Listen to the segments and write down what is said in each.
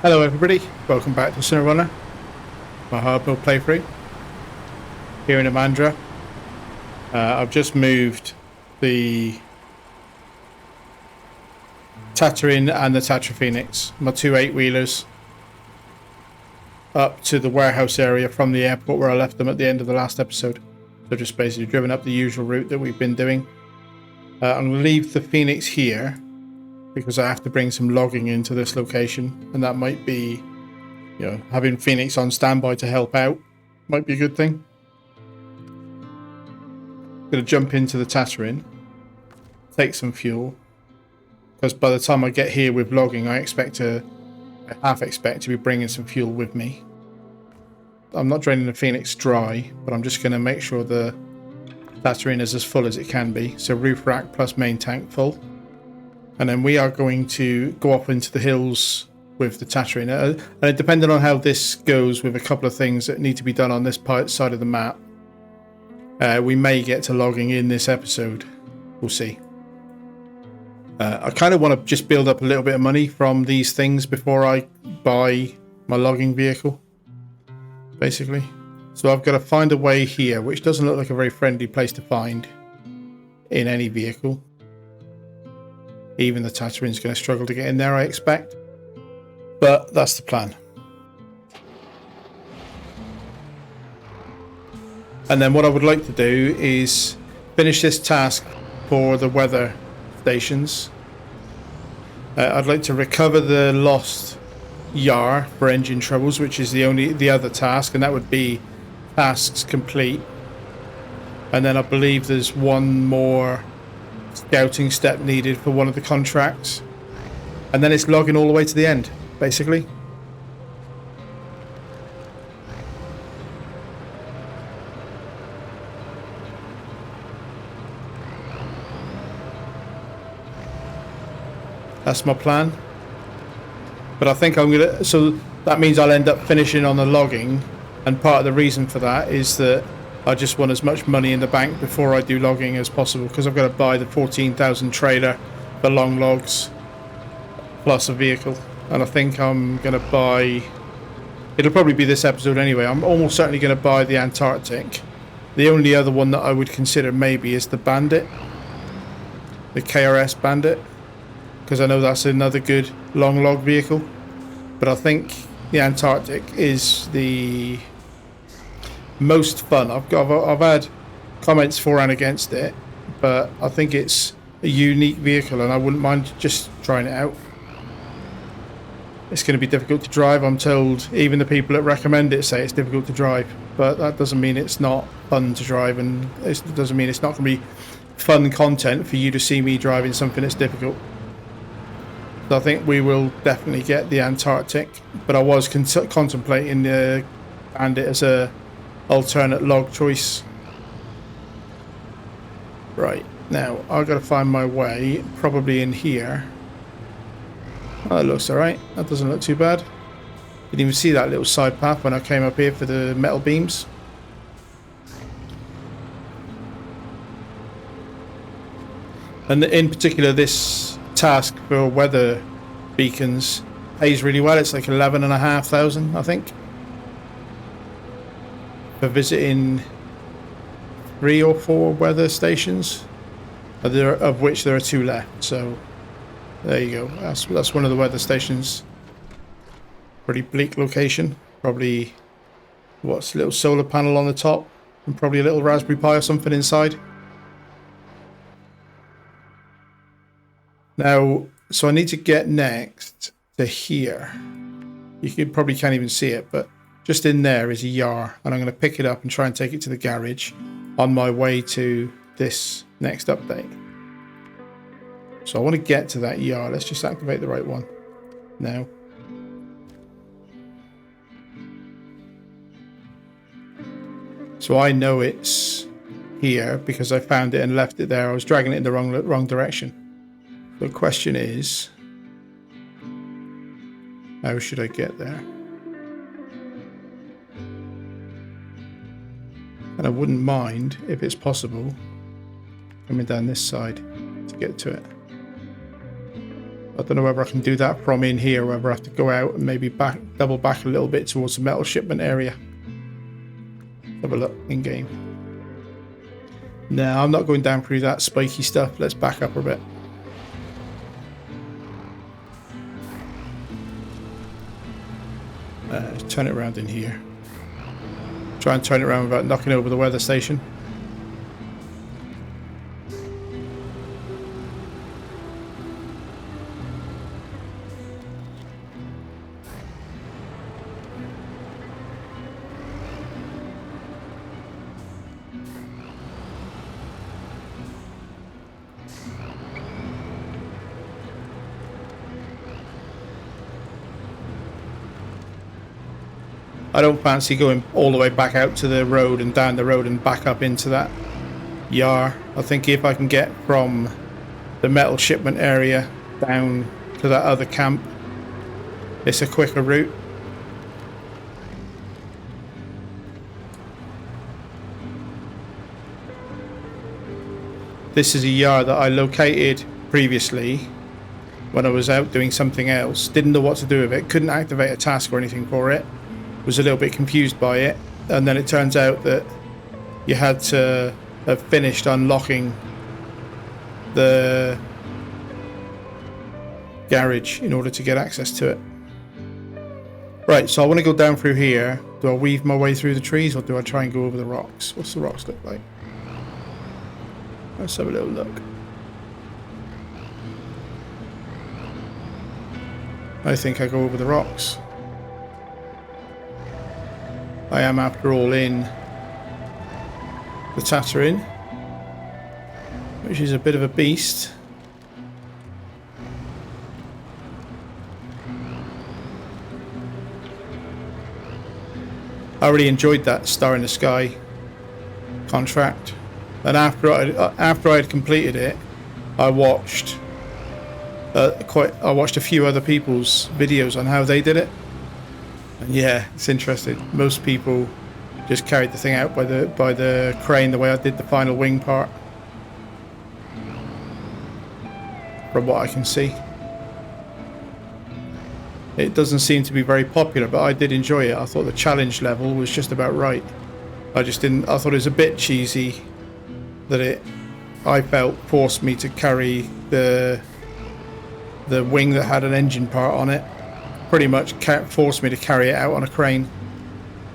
Hello everybody, welcome back to SnowRunner, my hard mode playthrough here in Amandra. I've just moved the Tatterin and the Tatra Phoenix, my two 8-wheelers, up to the warehouse area from the airport where I left them at the end of the last episode. So just basically driven up the usual route that we've been doing. I'm going to leave the Phoenix here because I have to bring some logging into this location, and that might be, you know, having Phoenix on standby to help out might be a good thing. I'm going to jump into the Tatterin, take some fuel, because by the time I get here with logging, I half expect to be bringing some fuel with me. I'm not draining the Phoenix dry, but I'm just going to make sure the Tatterin is as full as it can be. So roof rack plus main tank full. And then we are going to go up into the hills with the Tatterin. And depending on how this goes with a couple of things that need to be done on this side of the map, we may get to logging in this episode. We'll see. I kind of want to just build up a little bit of money from these things before I buy my logging vehicle, basically. So I've got to find a way here, which doesn't look like a very friendly place to find in any vehicle. Even the Tatterin's going to struggle to get in there, I expect. But that's the plan. And then what I would like to do is finish this task for the weather stations. I'd like to recover the lost yar for engine troubles, which is the other task, and that would be tasks complete. And then I believe there's one more scouting step needed for one of the contracts, and then it's logging all the way to the end, basically. That's my plan. But I think I'm gonna, so that means I'll end up finishing on the logging, and part of the reason for that is that I just want as much money in the bank before I do logging as possible, because I've got to buy the 14,000 trailer for long logs plus a vehicle. And I think I'm going to buy, it'll probably be this episode anyway, I'm almost certainly going to buy the Antarctic. The only other one that I would consider maybe is the Bandit, the KRS Bandit, because I know that's another good long log vehicle. But I think the Antarctic is the most fun. I've had comments for and against it, but I think it's a unique vehicle and I wouldn't mind just trying it out. It's going to be difficult to drive, I'm told. Even the people that recommend it say it's difficult to drive, but that doesn't mean it's not fun to drive, and it doesn't mean it's not going to be fun content for you to see me driving something that's difficult. So I think we will definitely get the Antarctic, but I was contemplating the Bandit as a alternate log choice. Right, now I've got to find my way, probably in here. Oh, that looks alright. That doesn't look too bad. Didn't even see that little side path when I came up here for the metal beams. And in particular, this task for weather beacons pays really well. It's like 11,500, I think, for visiting 3 or 4 weather stations, of which there are 2 left. So there you go. That's one of the weather stations. Pretty bleak location. Probably what's a little solar panel on the top, and probably a little Raspberry Pi or something inside. Now, so I need to get next to here. You probably can't even see it, but just in there is a yar, and I'm going to pick it up and try and take it to the garage on my way to this next update. So I want to get to that yar. Let's just activate the right one now. So I know it's here because I found it and left it there. I was dragging it in the wrong direction. The question is, how should I get there? And I wouldn't mind, if it's possible, coming down this side to get to it. I don't know whether I can do that from in here, or whether I have to go out and maybe double back a little bit towards the metal shipment area. Have a look in game. No, I'm not going down through that spiky stuff. Let's back up a bit. Turn it around in here. Try and turn it around without knocking over the weather station. I don't fancy going all the way back out to the road and down the road and back up into that yard. I think if I can get from the metal shipment area down to that other camp, it's a quicker route. This is a yard that I located previously when I was out doing something else. Didn't know what to do with it. Couldn't activate a task or anything for it. Was a little bit confused by it, and then it turns out that you had to have finished unlocking the garage in order to get access to it. Right, so I want to go down through here. Do I weave my way through the trees, or do I try and go over the rocks? What's the rocks look like? Let's have a little look. I think I go over the rocks. I am, after all, in the Tatterin, which is a bit of a beast. I really enjoyed that Star in the Sky contract, and after I had completed it, I watched a few other people's videos on how they did it. And yeah, it's interesting. Most people just carried the thing out by the crane the way I did the final wing part, from what I can see. It doesn't seem to be very popular, but I did enjoy it. I thought the challenge level was just about right. I thought it was a bit cheesy that I felt forced me to carry the wing that had an engine part on it. Pretty much forced me to carry it out on a crane.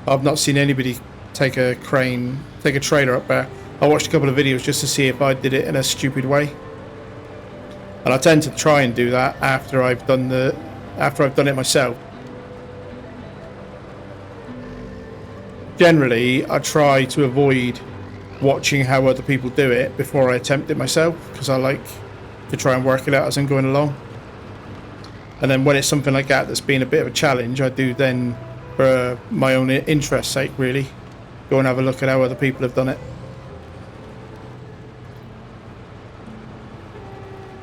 I've not seen anybody take a trailer up there. I watched a couple of videos just to see if I did it in a stupid way, and I tend to try and do that after I've done it myself. Generally, I try to avoid watching how other people do it before I attempt it myself, because I like to try and work it out as I'm going along. And then when it's something like that that's been a bit of a challenge, I do then, for my own interest's sake really, go and have a look at how other people have done it.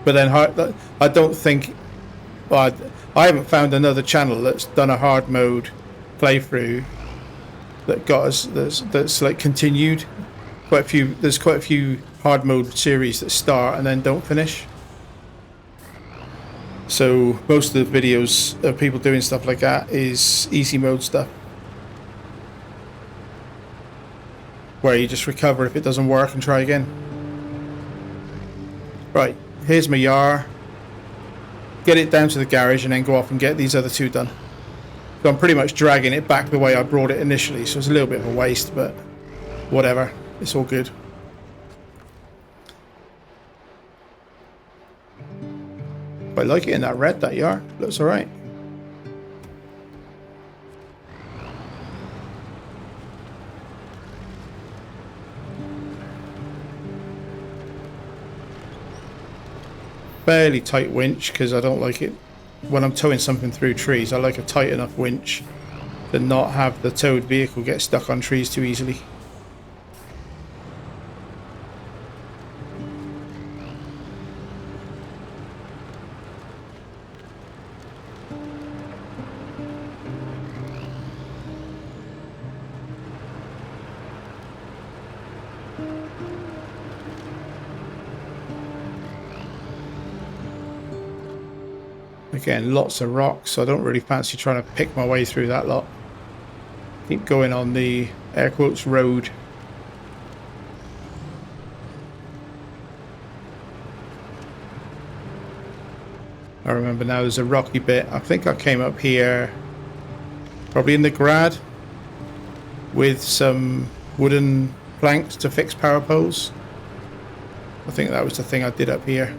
But then I don't think, I haven't found another channel that's done a hard mode playthrough that got us, that's like continued. There's quite a few hard mode series that start and then don't finish. So most of the videos of people doing stuff like that is easy mode stuff, where you just recover if it doesn't work and try again. Right, here's my yar. Get it down to the garage and then go off and get these other two done. So I'm pretty much dragging it back the way I brought it initially, so it's a little bit of a waste, but whatever, it's all good. I like it in that red, that yard. Looks alright. Fairly tight winch, because I don't like it when I'm towing something through trees. I like a tight enough winch to not have the towed vehicle get stuck on trees too easily. Again, lots of rocks, so I don't really fancy trying to pick my way through that lot. Keep going on the air quotes road. I remember now there's a rocky bit. I think I came up here probably in the grad with some wooden planks to fix power poles. I think that was the thing I did up here.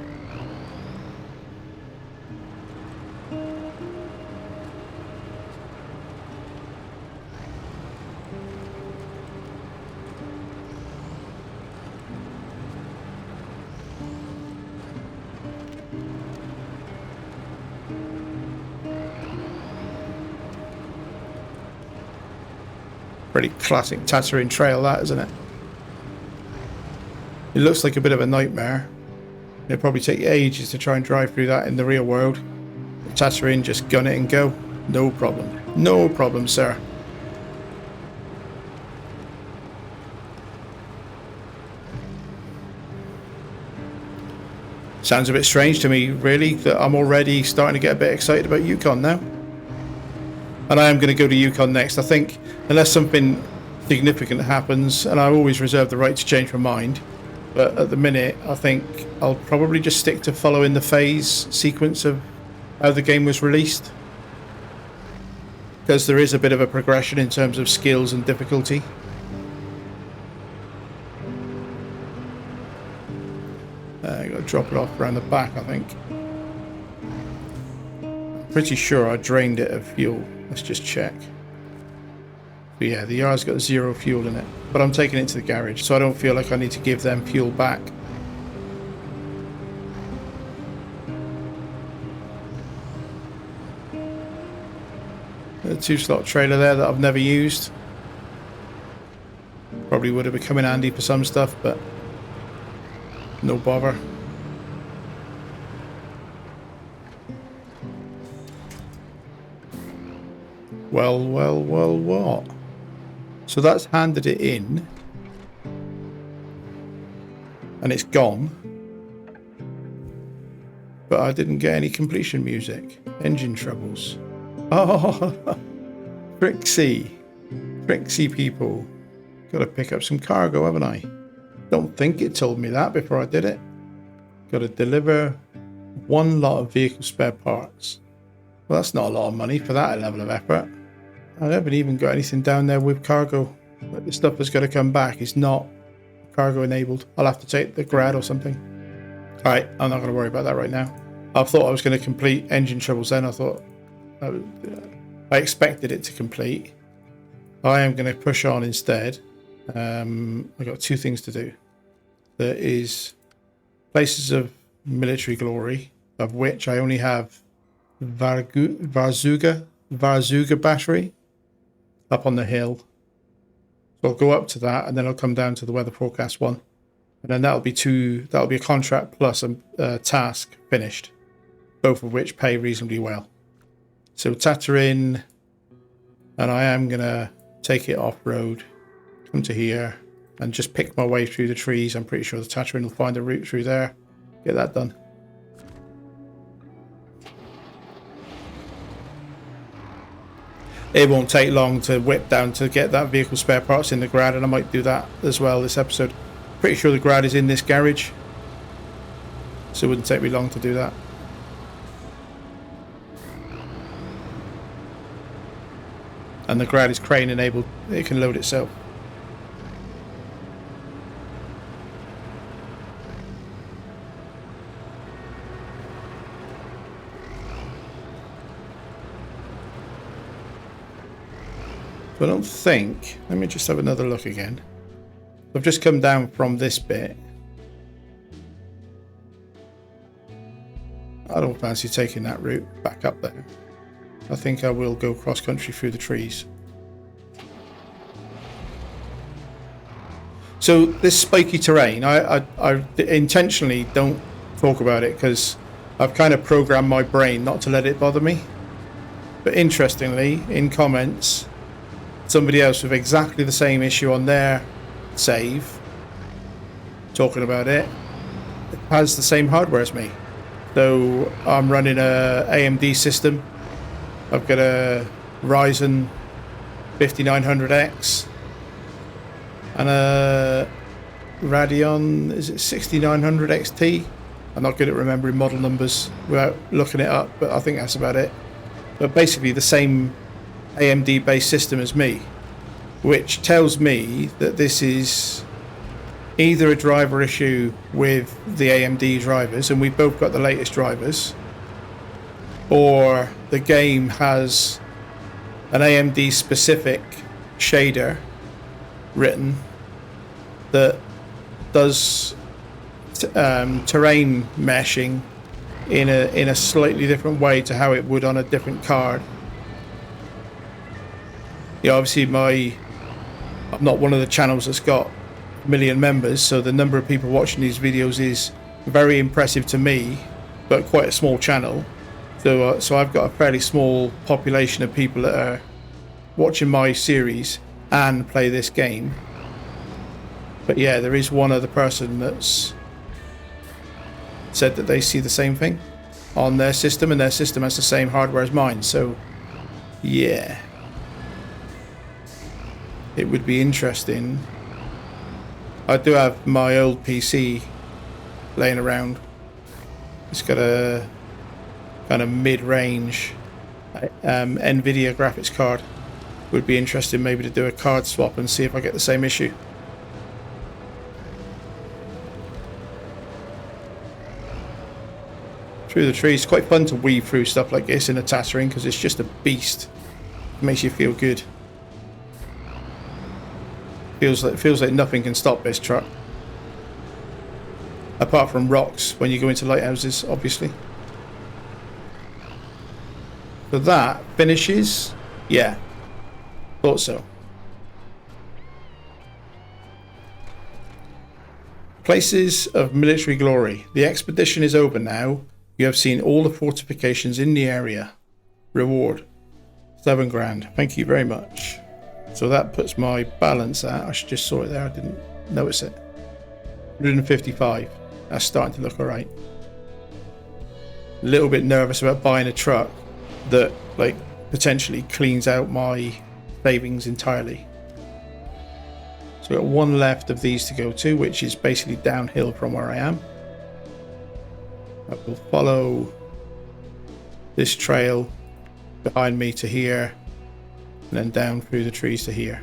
Pretty classic Tatooine trail, that, isn't it? It looks like a bit of a nightmare. It'll probably take ages to try and drive through that in the real world. Tatooine, just gun it and go. No problem. No problem, sir. Sounds a bit strange to me, really, that I'm already starting to get a bit excited about Yukon now. And I am going to go to Yukon next. I think, unless something significant happens, and I always reserve the right to change my mind, but at the minute, I think I'll probably just stick to following the phase sequence of how the game was released. Because there is a bit of a progression in terms of skills and difficulty. Got to drop it off around the back, I think. Pretty sure I drained it of fuel. Let's just check. But yeah, the yard's got 0 fuel in it. But I'm taking it to the garage, so I don't feel like I need to give them fuel back. A 2-slot trailer there that I've never used. Probably would have become handy for some stuff, but no bother. Well, what? So that's handed it in. And it's gone. But I didn't get any completion music. Engine troubles. Oh, Trixie people. Got to pick up some cargo, haven't I? Don't think it told me that before I did it. Got to deliver 1 lot of vehicle spare parts. Well, that's not a lot of money for that level of effort. I haven't even got anything down there with cargo. But the stuff that's got to come back is not cargo enabled. I'll have to take the grad or something. Alright, I'm not going to worry about that right now. I thought I was going to complete engine troubles then. I expected it to complete. I am going to push on instead. I've got 2 things to do. There is places of military glory, of which I only have Varzuga battery up on the hill. So I'll go up to that, and then I'll come down to the weather forecast one, and then that'll be a contract plus a task finished, both of which pay reasonably well. So Tatooine, and I am gonna take it off road, come to here, and just pick my way through the trees. I'm pretty sure the Tatooine will find a route through there. Get that done. It won't take long to whip down to get that vehicle spare parts in the grad, and I might do that as well this episode. Pretty sure the grad is in this garage, so it wouldn't take me long to do that. And the grad is crane enabled, it can load itself. I don't think, let me just have another look again. I've just come down from this bit. I don't fancy taking that route back up there. I think I will go cross country through the trees. So this spiky terrain, I intentionally don't talk about it because I've kind of programmed my brain not to let it bother me. But interestingly, in comments, somebody else with exactly the same issue on their save, talking about it, has the same hardware as me. So I'm running a AMD system. I've got a Ryzen 5900X and a Radeon, is it 6900 XT? I'm not good at remembering model numbers without looking it up, but I think that's about it. But basically the same AMD based system as me, which tells me that this is either a driver issue with the AMD drivers, and we've both got the latest drivers, or the game has an AMD specific shader written that does terrain meshing in a slightly different way to how it would on a different card. Yeah, obviously I'm not one of the channels that's got a million members, so the number of people watching these videos is very impressive to me, but quite a small channel. So I've got a fairly small population of people that are watching my series and play this game. But yeah, there is one other person that's said that they see the same thing on their system, and their system has the same hardware as mine. So yeah, it would be interesting. I do have my old PC laying around. It's got a kind of mid-range NVIDIA graphics card. Would be interesting maybe to do a card swap and see if I get the same issue. Through the trees, it's quite fun to weave through stuff like this in a Tatooine because it's just a beast. It makes you feel good. Feels like nothing can stop this truck, apart from rocks when you go into lighthouses, obviously. So that finishes. Yeah, thought so. Places of military glory. The expedition is over now. You have seen all the fortifications in the area. Reward 7 grand. Thank you very much. So that puts my balance at, I should just saw it there, I didn't notice it, 155. That's starting to look alright. A little bit nervous about buying a truck that like potentially cleans out my savings entirely. So we've got one left of these to go to, which is basically downhill from where I am. I will follow this trail behind me to here, and then down through the trees to here.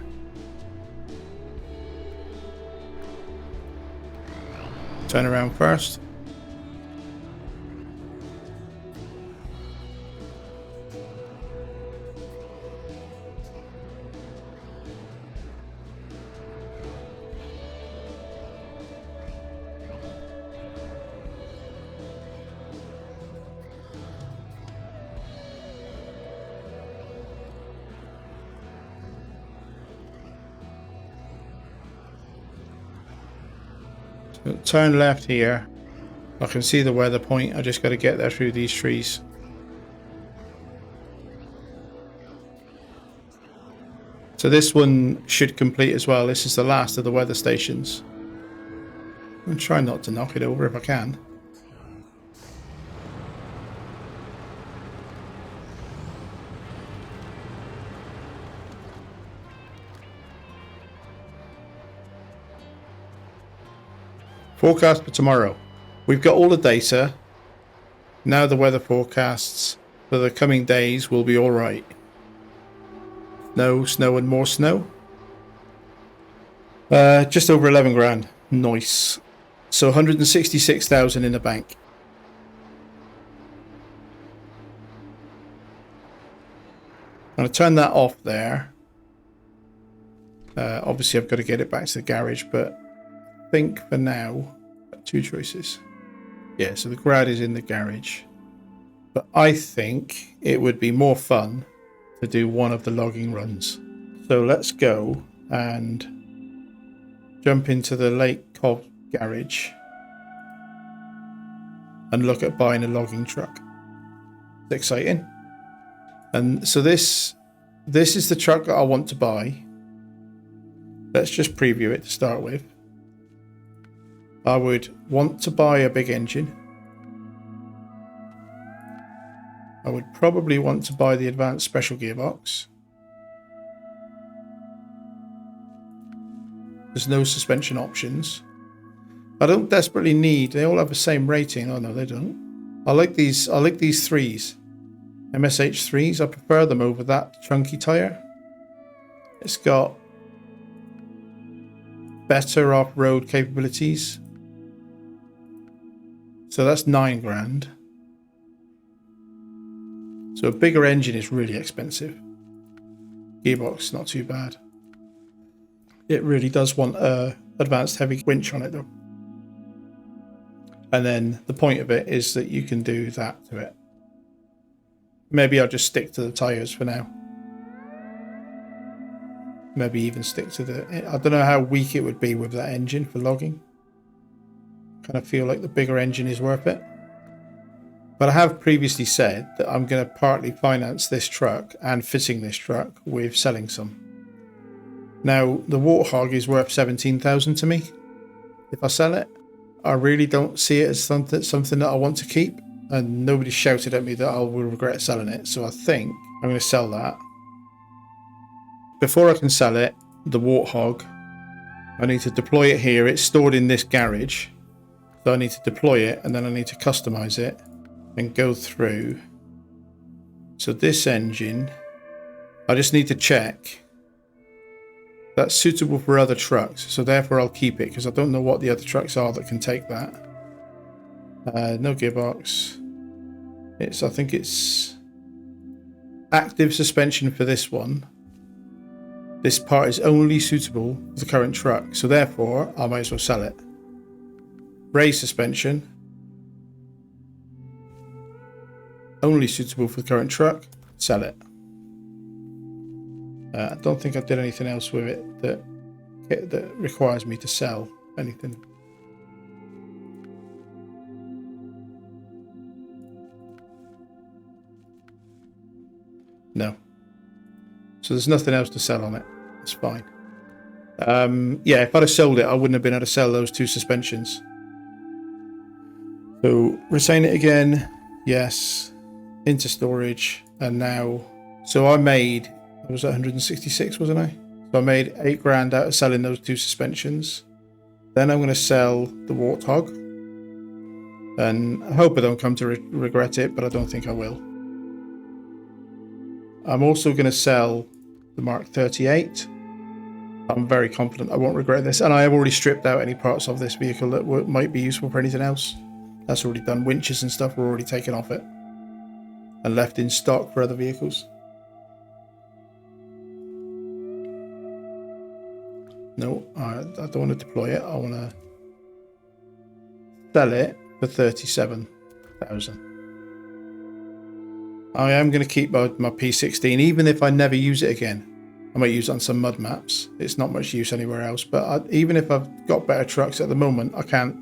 Turn around first. Turn left here. I can see the weather point. I just got to get there through these trees. So this one should complete as well. This is the last of the weather stations. I'm trying not to knock it over if I can. Forecast for tomorrow. We've got all the data. Now the weather forecasts for the coming days will be alright. No snow and more snow. Just over 11 grand. Nice. So 166,000 in the bank. I'm going to turn that off there. Obviously I've got to get it back to the garage, but I think for now, two choices. Yeah, so the grad is in the garage. But I think it would be more fun to do one of the logging runs. So let's go and jump into the Lake Cobb garage and look at buying a logging truck. It's exciting. And so this is the truck that I want to buy. Let's just preview it to start with. I would want to buy a big engine. I would probably want to buy the advanced special gearbox. There's no suspension options. I don't desperately need, they all have the same rating. Oh no, they don't. I like these threes. MSH threes, I prefer them over that chunky tire. It's got better off-road capabilities. So that's 9 grand. So a bigger engine is really expensive. Gearbox, not too bad. It really does want a advanced heavy winch on it though. And then the point of it is that you can do that to it. Maybe I'll just stick to the tires for now. Maybe even stick to the... I don't know how weak it would be with that engine for logging. Kind of feel like the bigger engine is worth it. But I have previously said that I'm going to partly finance this truck and fitting this truck with selling some. Now, the Warthog is worth 17,000 to me. If I sell it, I really don't see it as something that I want to keep. And nobody shouted at me that I will regret selling it. So I think I'm going to sell that. Before I can sell it, the Warthog, I need to deploy it here. It's stored in this garage. So I need to deploy it and then I need to customize it and go through. So this engine, I just need to check that's suitable for other trucks. So therefore I'll keep it because I don't know what the other trucks are that can take that. No gearbox. I think it's active suspension for this one. This part is only suitable for the current truck. So therefore I might as well sell it. Raised suspension. Only suitable for the current truck. Sell it. I don't think I did anything else with it that requires me to sell anything. No. So there's nothing else to sell on it. It's fine. Yeah, if I'd have sold it, I wouldn't have been able to sell those 2 suspensions. So retain it again. Yes. Into storage. And now, so I made, I was at 166, wasn't I? So I made 8 grand out of selling those 2 suspensions. Then I'm going to sell the Warthog. And I hope I don't come to regret it, but I don't think I will. I'm also going to sell the Mark 38. I'm very confident I won't regret this. And I have already stripped out any parts of this vehicle that might be useful for anything else. That's already done. Winches and stuff were already taken off it and left in stock for other vehicles. No, I don't want to deploy it. I want to sell it for 37,000. I am going to keep my P16, even if I never use it again. I might use it on some mud maps. It's not much use anywhere else. But even if I've got better trucks at the moment, I can't.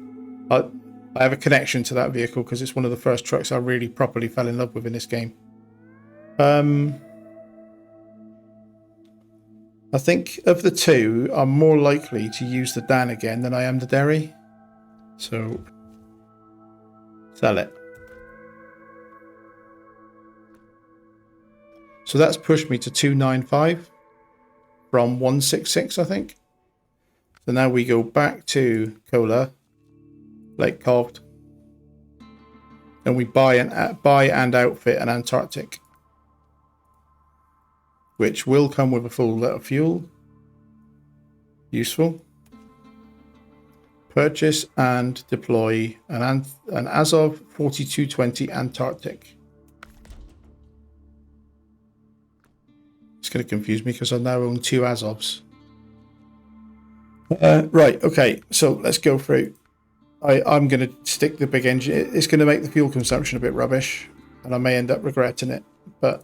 I have a connection to that vehicle because it's one of the first trucks I really properly fell in love with in this game. I think of the 2, I'm more likely to use the Dan again than I am the Derry. So, sell it. So that's pushed me to 295 from 166, I think. So now we go back to Cola, Lake Coved, and we buy and outfit an Antarctic, which will come with a full lit of fuel. Useful. Purchase and deploy an S04E27 Antarctic. It's going to confuse me because I now own 2 Azovs. Right, okay, so let's go through. I'm going to stick the big engine. It's going to make the fuel consumption a bit rubbish, and I may end up regretting it, but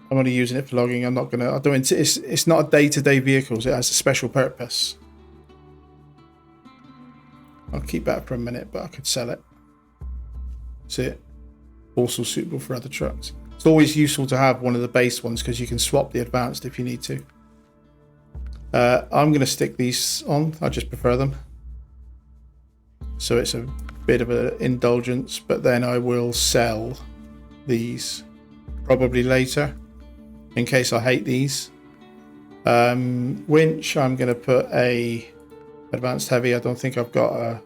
I'm only using it for logging. I'm not going to, it's not a day-to-day vehicle. It has a special purpose. I'll keep that for a minute, but I could sell it. That's it. Also suitable for other trucks. It's always useful to have one of the base ones because you can swap the advanced if you need to. I'm going to stick these on. I just prefer them. So it's a bit of an indulgence, but then I will sell these probably later, in case I hate these. Winch, I'm going to put a advanced heavy. I don't think I've got a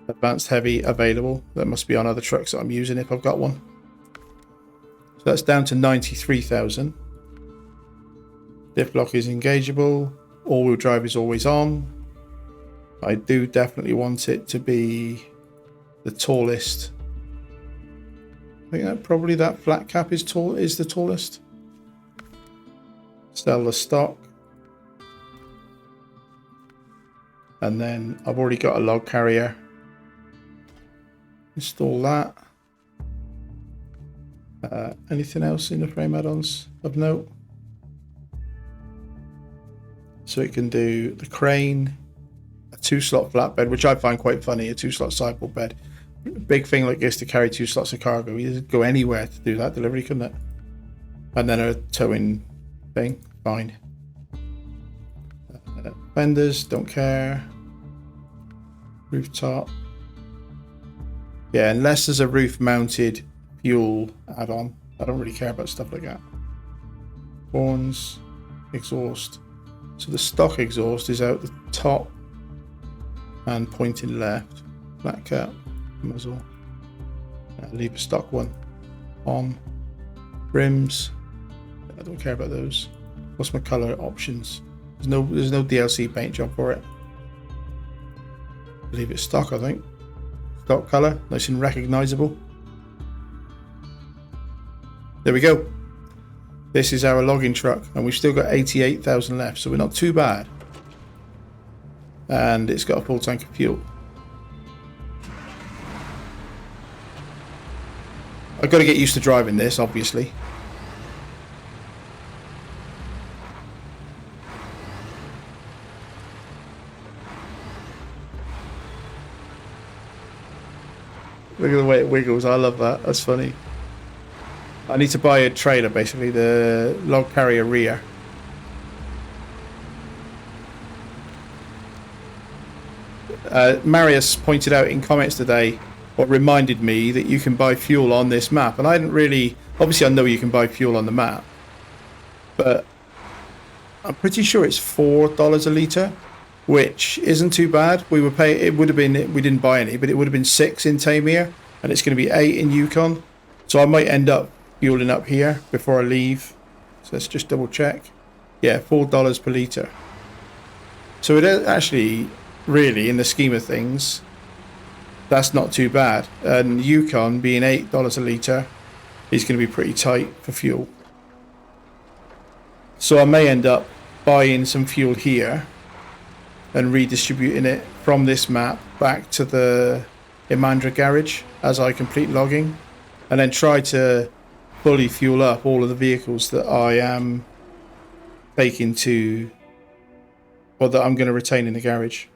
advanced heavy available. That must be on other trucks that I'm using if I've got one. So that's down to 93,000. Diff lock is engageable. All-wheel drive is always on. I do definitely want it to be the tallest. I think that probably that flat cap is the tallest. Sell the stock. And then I've already got a log carrier. Install that. Anything else in the frame add-ons of note? So it can do the crane, a 2-slot flatbed, which I find quite funny, a 2-slot sideboard bed. Big thing like this to carry 2 slots of cargo. You could go anywhere to do that delivery, couldn't it? And then a towing thing, fine. Fenders, don't care. Rooftop. Yeah, unless there's a roof mounted fuel add-on, I don't really care about stuff like that. Horns, exhaust. So the stock exhaust is out the top and pointing left. Flat cap, muzzle. Leave a stock one on. Rims, I don't care about those. What's my color options? There's no DLC paint job for it. Leave it stock, I think. Stock color, nice and recognizable. There we go. This is our logging truck, and we've still got 88,000 left, so we're not too bad. And it's got a full tank of fuel. I've got to get used to driving this, obviously. Look at the way it wiggles. I love that. That's funny. I need to buy a trailer, basically, the log carrier rear. Marius pointed out in comments today, what reminded me that you can buy fuel on this map. And I didn't really... Obviously, I know you can buy fuel on the map. But I'm pretty sure it's $4 a litre, which isn't too bad. We were paying... It would have been... We didn't buy any, but it would have been 6 in Tamir. And it's going to be 8 in Yukon. So I might end up fueling up here before I leave. So let's just double check. Yeah, $4 per litre. So it actually, really, in the scheme of things, that's not too bad. And Yukon being $8 a litre is going to be pretty tight for fuel. So I may end up buying some fuel here and redistributing it from this map back to the Imandra garage as I complete logging, and then try to fully fuel up all of the vehicles that I am taking to, or that I'm going to retain in the garage.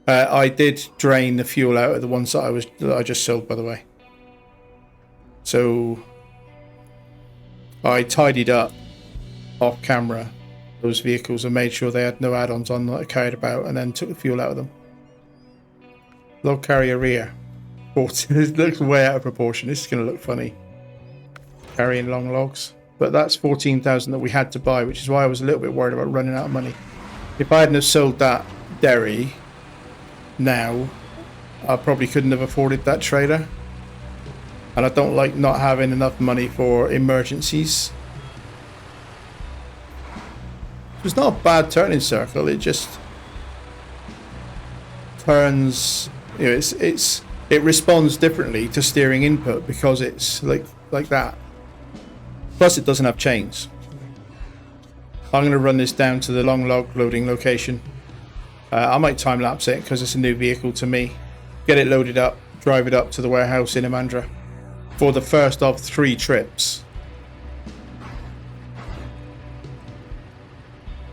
I did drain the fuel out of the ones that I just sold, by the way. So I tidied up off camera those vehicles and made sure they had no add-ons on that I cared about, and then took the fuel out of them. Log carrier rear. It looks way out of proportion. This is going to look funny. Carrying long logs. But that's 14,000 that we had to buy, which is why I was a little bit worried about running out of money. If I hadn't have sold that dairy now, I probably couldn't have afforded that trailer. And I don't like not having enough money for emergencies. It's not a bad turning circle. It just turns. You know, it responds differently to steering input because it's like that. Plus, it doesn't have chains. I'm going to run this down to the long log loading location. I might time lapse it because it's a new vehicle to me. Get it loaded up, drive it up to the warehouse in Imandra for the first of 3 trips.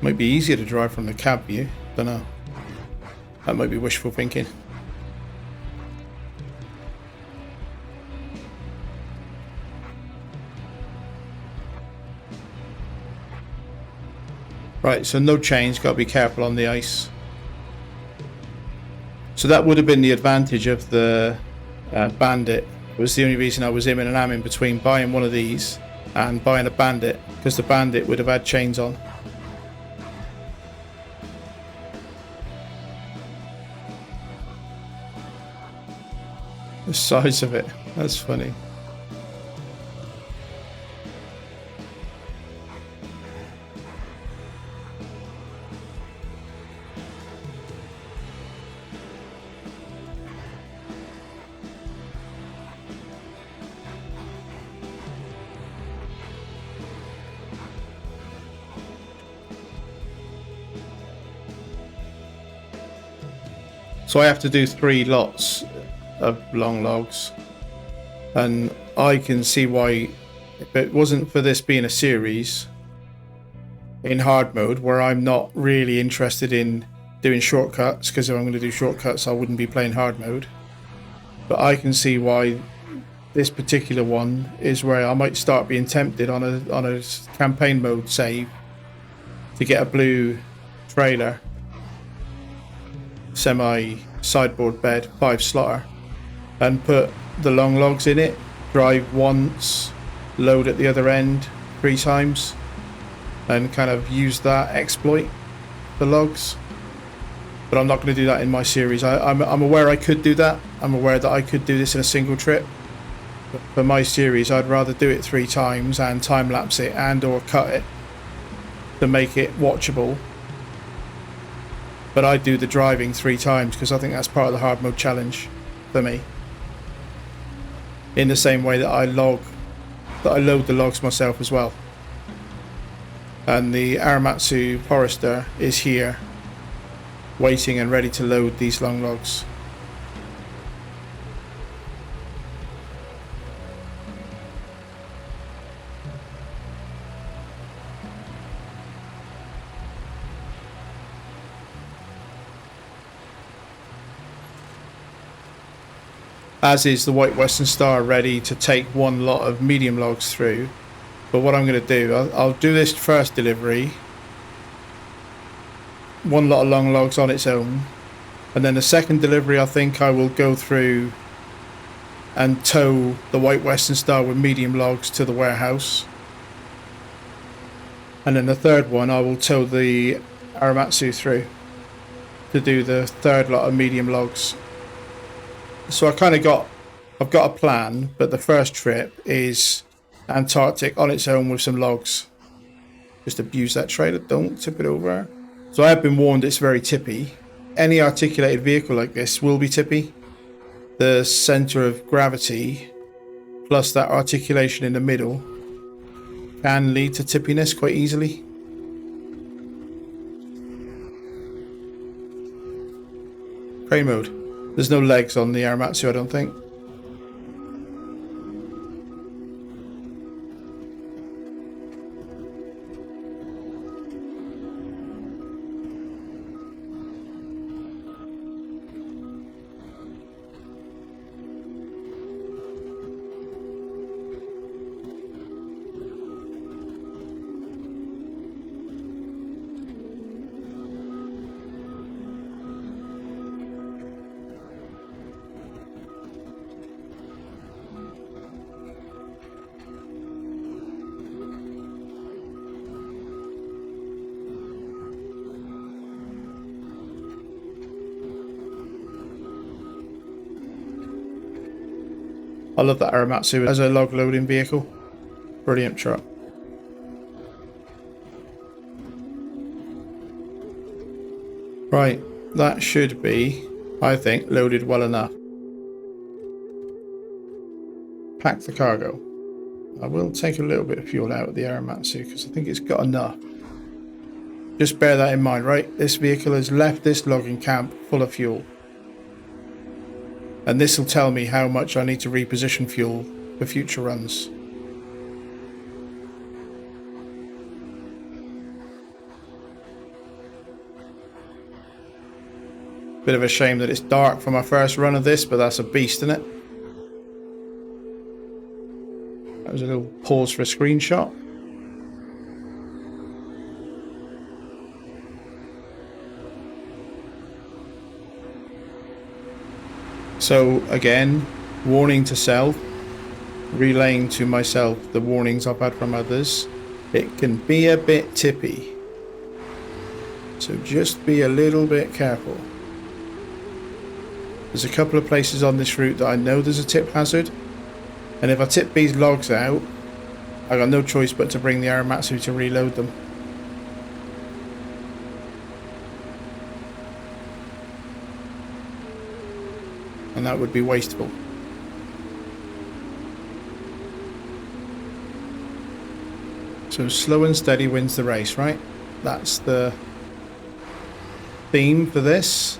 Might be easier to drive from the cab view. Don't know. That might be wishful thinking. Right, so no chains. Got to be careful on the ice. So that would have been the advantage of the Bandit. It was the only reason I was in and am in between buying one of these and buying a Bandit, because the Bandit would have had chains on. The size of it, that's funny. So I have to do 3 lots of long logs, and I can see why, if it wasn't for this being a series in hard mode where I'm not really interested in doing shortcuts, because if I'm going to do shortcuts I wouldn't be playing hard mode, but I can see why this particular one is where I might start being tempted on a campaign mode save to get a blue trailer, semi sideboard bed, 5 slotter, and put the long logs in it, drive once, load at the other end 3 times, and kind of use that, exploit the logs. But I'm not going to do that in my series. I'm aware I could do that. I'm aware that I could do this in a single trip. But for my series, I'd rather do it 3 times and time lapse it and or cut it to make it watchable. But I do the driving 3 times because I think that's part of the hard mode challenge for me. In the same way that I load the logs myself as well. And the Aramatsu Forester is here, waiting and ready to load these long logs. As is the White Western Star, ready to take 1 lot of medium logs through. But what I'm going to do, I'll do this first delivery, 1 lot of long logs on its own, and then the second delivery I think I will go through and tow the White Western Star with medium logs to the warehouse, and then the third one I will tow the Aramatsu through to do the 3rd lot of medium logs. So I've got a plan, but the first trip is Antarctic on its own with some logs. Just abuse that trailer, don't tip it over. So I have been warned it's very tippy. Any articulated vehicle like this will be tippy. The center of gravity plus that articulation in the middle can lead to tippiness quite easily. Crane mode. There's no legs on the Aramatsu, I don't think. I love that Aramatsu as a log loading vehicle. Brilliant truck. Right, that should be, I think, loaded well enough. Pack the cargo. I will take a little bit of fuel out of the Aramatsu because I think it's got enough. Just bear that in mind, right? This vehicle has left this logging camp full of fuel. And this will tell me how much I need to reposition fuel for future runs. Bit of a shame that it's dark for my first run of this, but that's a beast, isn't it? That was a little pause for a screenshot. So again, warning to self, relaying to myself the warnings I've had from others. It can be a bit tippy, so just be a little bit careful. There's a couple of places on this route that I know there's a tip hazard, and if I tip these logs out, I got no choice but to bring the Aramatsu to reload them. And that would be wasteful. So slow and steady wins the race, right? That's the theme for this.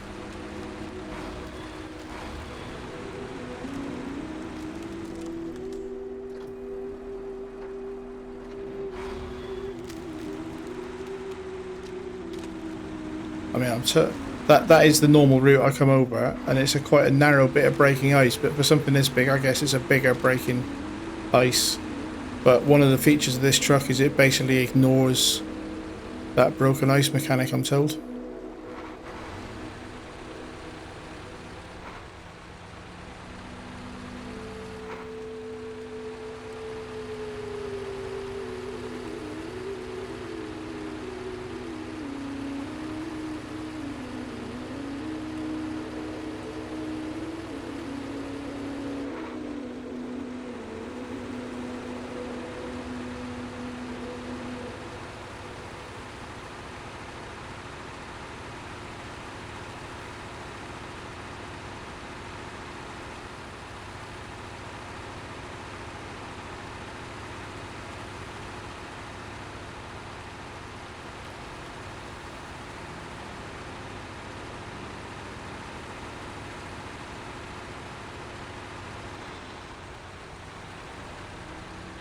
I mean, that is the normal route I come over, and it's quite a narrow bit of breaking ice, but for something this big, I guess it's a bigger breaking ice. But one of the features of this truck is it basically ignores that broken ice mechanic, I'm told.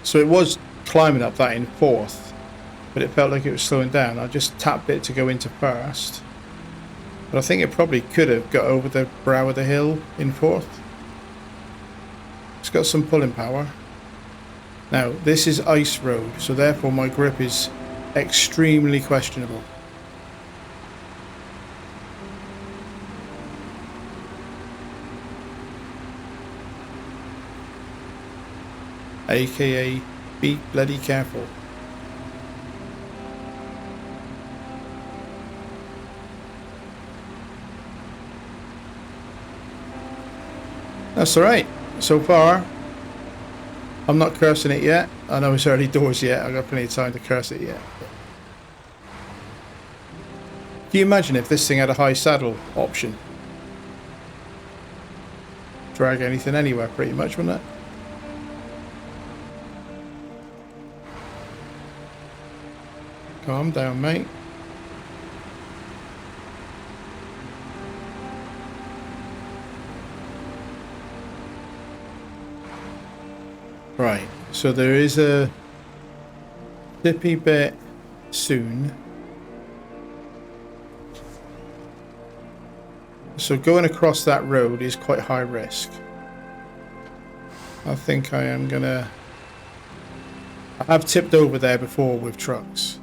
So it was climbing up that in fourth, but it felt like it was slowing down. I just tapped it to go into first, but I think it probably could have got over the brow of the hill in fourth. It's got some pulling power. Now this is ice road, so therefore my grip is extremely questionable. AKA be bloody careful. That's alright. So far, I'm not cursing it yet. I know it's early doors yet. I've got plenty of time to curse it yet. Can you imagine if this thing had a high saddle option? Drag anything anywhere pretty much, wouldn't it? Calm down, mate. Right, so there is a tippy bit soon. So going across that road is quite high risk. I think I am gonna... I have tipped over there before with trucks.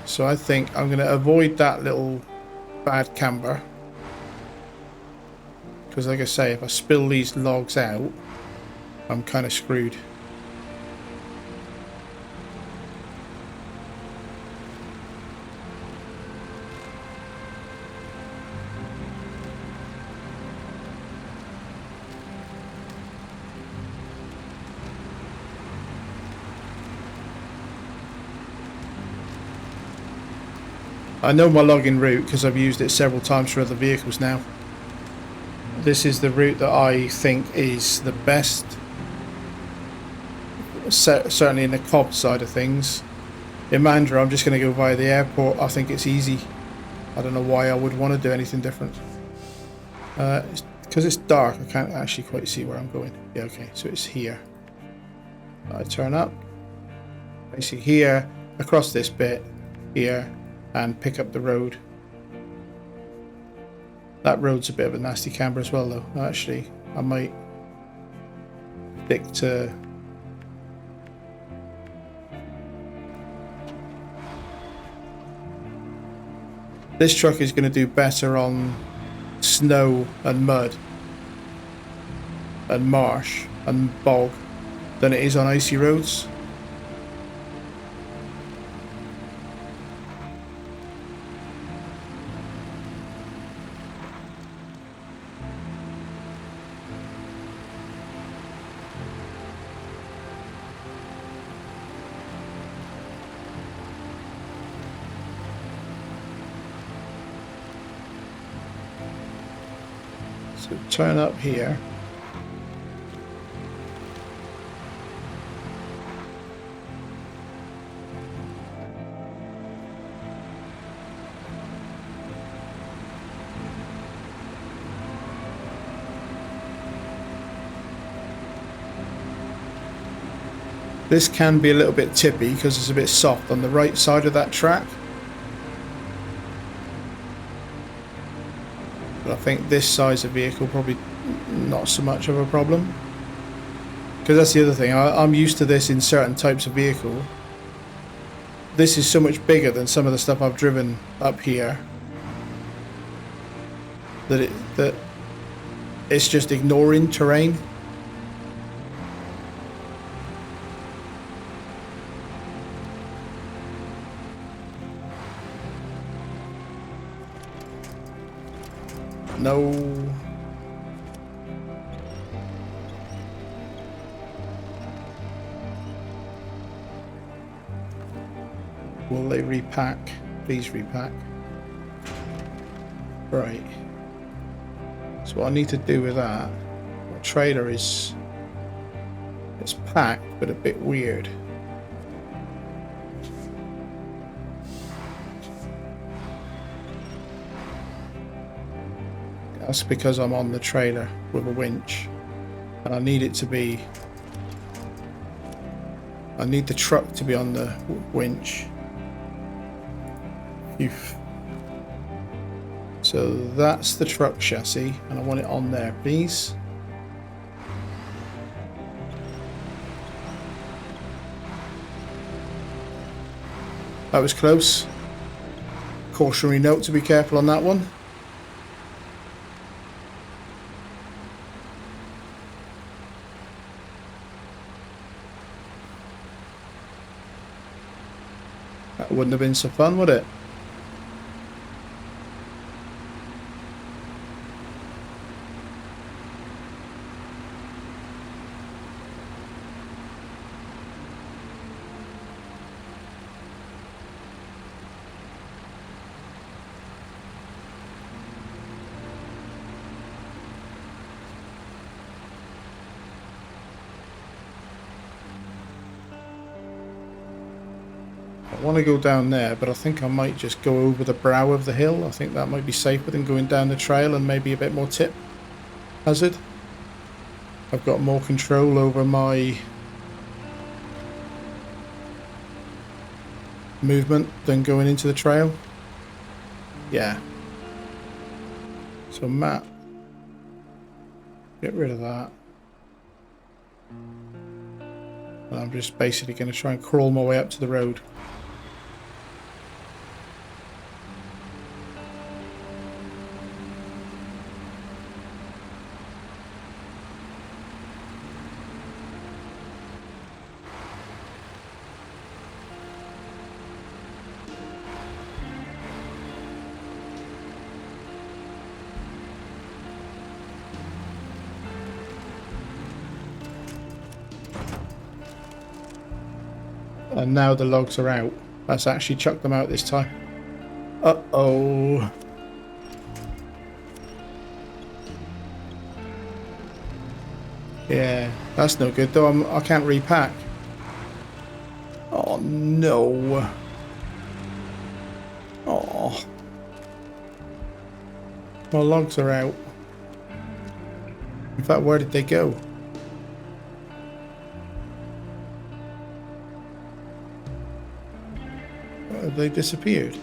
So I think I'm going to avoid that little bad camber. Because like I say, if I spill these logs out, I'm kind of screwed. I know my logging route because I've used it several times for other vehicles now. This is the route that I think is the best, certainly in the Cobb side of things. In Mandra, I'm just going to go via the airport. I think it's easy. I don't know why I would want to do anything different. Because it's dark, I can't actually quite see where I'm going. Yeah, okay, so it's here. I turn up. Basically here, across this bit, here, and pick up the road. That road's a bit of a nasty camber as well, though. Actually, I might stick to... This truck is going to do better on snow and mud and marsh and bog than it is on icy roads. So turn up here. This can be a little bit tippy because it's a bit soft on the right side of that track. But I think this size of vehicle probably not so much of a problem. Because that's the other thing, I'm used to this in certain types of vehicle. This is so much bigger than some of the stuff I've driven up here that it's just ignoring terrain. No. Will they repack? Please repack. Right. So what I need to do with that, my trailer is, it's packed but a bit weird. That's because I'm on the trailer with a winch and I need it to be, I need the truck to be on the winch. So that's the truck chassis and I want it on there, please. That was close. Cautionary note to be careful on that one. That wouldn't have been so fun, would it? I want to go down there, but I think I might just go over the brow of the hill. I think that might be safer than going down the trail and maybe a bit more tip hazard. I've got more control over my movement than going into the trail. Yeah. So map. Get rid of that. And I'm just basically going to try and crawl my way up to the road. And now the logs are out. Let's actually chuck them out this time. Uh-oh. Yeah, that's no good though. I can't repack. Oh no. Oh. My logs are out. In fact, where did they go? They disappeared.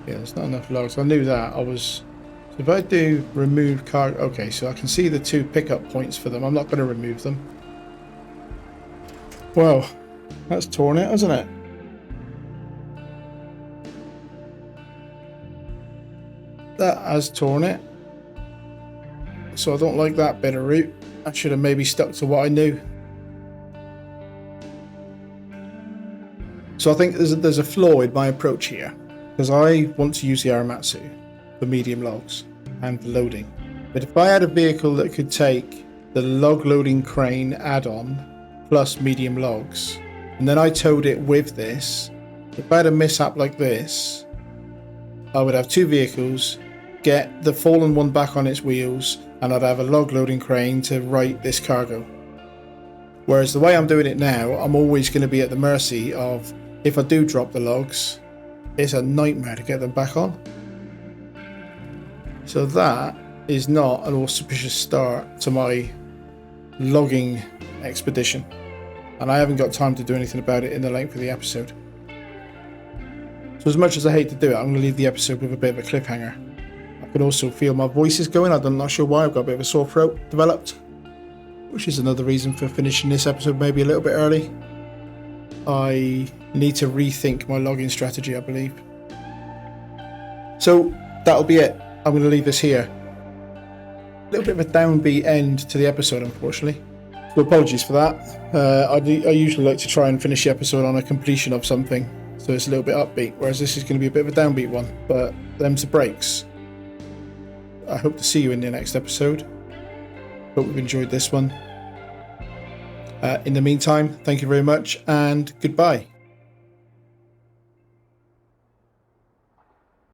Yeah, there's not enough logs. I knew that. So if I do remove cargo, okay, so I can see the two pickup points for them. I'm not going to remove them. Well, that's torn it, hasn't it? That has torn it. So I don't like that bit of route. I should have maybe stuck to what I knew. So I think there's a flaw in my approach here, because I want to use the Aramatsu for medium logs and loading. But if I had a vehicle that could take the log loading crane add-on plus medium logs, and then I towed it with this, if I had a mishap like this, I would have two vehicles, get the fallen one back on its wheels, and I'd have a log loading crane to right this cargo. Whereas the way I'm doing it now, I'm always going to be at the mercy of, if I do drop the logs, it's a nightmare to get them back on. So that is not an auspicious start to my logging expedition, and I haven't got time to do anything about it in the length of the episode. So as much as I hate to do it, I'm going to leave the episode with a bit of a cliffhanger. I can also feel my voice is going. I'm not sure why. I've got a bit of a sore throat developed, which is another reason for finishing this episode maybe a little bit early. I need to rethink my logging strategy, I believe. So that'll be it. I'm going to leave this here. A little bit of a downbeat end to the episode, unfortunately. So apologies for that. I usually like to try and finish the episode on a completion of something, so it's a little bit upbeat, whereas this is going to be a bit of a downbeat one, but them's the breaks. I hope to see you in the next episode. Hope you've enjoyed this one. In the meantime, thank you very much and goodbye.